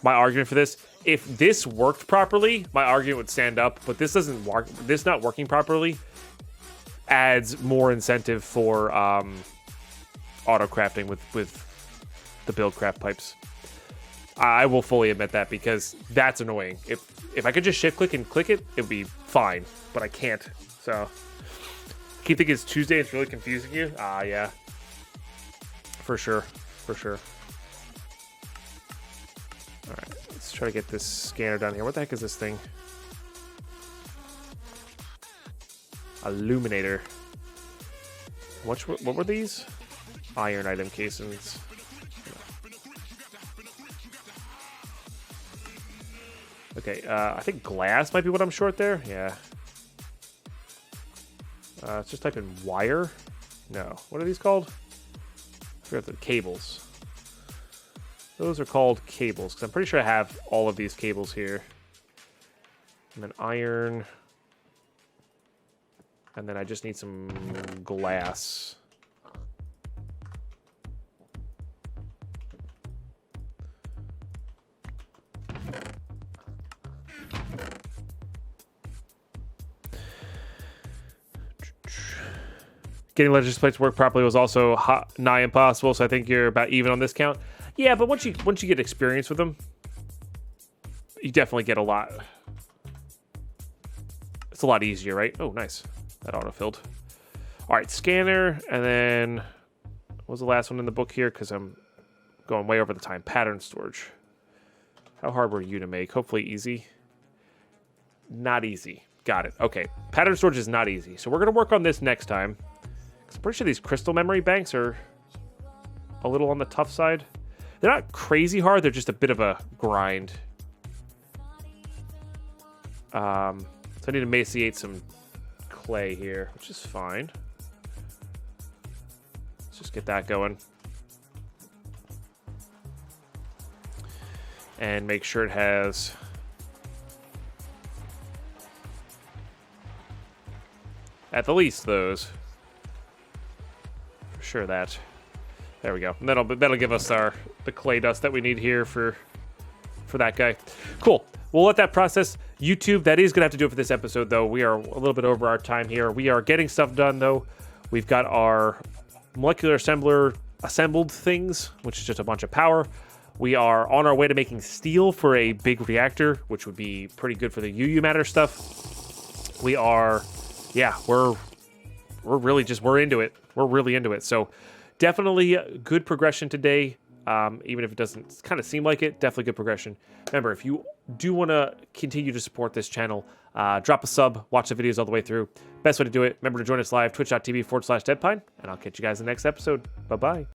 My argument for this. If this worked properly, my argument would stand up. But this doesn't work. This not working properly adds more incentive for auto crafting with the build craft pipes. I will fully admit that because that's annoying. If I could just shift click and click it, it would be fine. But I can't. So I keep thinking it's Tuesday. It's really confusing you. Yeah. For sure. For sure. All right. Let's try to get this scanner down here. What the heck is this thing? Illuminator. What were these? Iron item casings. Okay, I think glass might be what I'm short there. Yeah. Let's just type in wire. No. What are these called? I forgot the cables. Those are called cables, because I'm pretty sure I have all of these cables here. And then iron. And then I just need some glass. Getting Energistics plates to work properly was also nigh impossible, so I think you're about even on this count. Yeah, but once you get experience with them, you definitely get a lot. It's a lot easier, right? Oh, nice. That auto-filled. All right, scanner, and then what was the last one in the book here? Because I'm going way over the time. Pattern storage. How hard were you to make? Hopefully easy. Not easy. Got it. Okay, pattern storage is not easy. So we're going to work on this next time. I'm pretty sure these crystal memory banks are a little on the tough side. They're not crazy hard. They're just a bit of a grind. So I need to emaciate some clay here, which is fine. Let's just get that going. And make sure it has at the least those. For sure that. There we go. And that'll give us the clay dust that we need here for that guy. Cool. We'll let that process. YouTube, that is going to have to do it for this episode, though. We are a little bit over our time here. We are getting stuff done, though. We've got our molecular assembler assembled things, which is just a bunch of power. We are on our way to making steel for a big reactor, which would be pretty good for the UU matter stuff. We are, yeah, we're really just, we're into it. We're really into it. So definitely good progression today. Even if it doesn't kind of seem like it, definitely good progression. Remember, if you do want to continue to support this channel, drop a sub, watch the videos all the way through. Best way to do it, remember to join us live, twitch.tv/Deadpine, and I'll catch you guys in the next episode. Bye-bye.